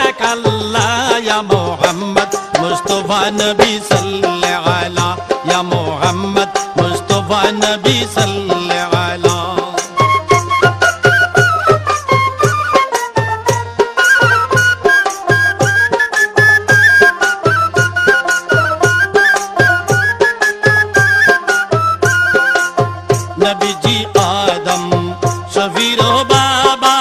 এক আল্লাহ ইয়া মুহাম্মদ মুস্তাফা নবী সাল্লাল্লাহু আলা ইয়া মুহাম্মদ মুস্তাফা নবী সাল্লাল্লাহু আলা নবীজি আদম শফির বাবা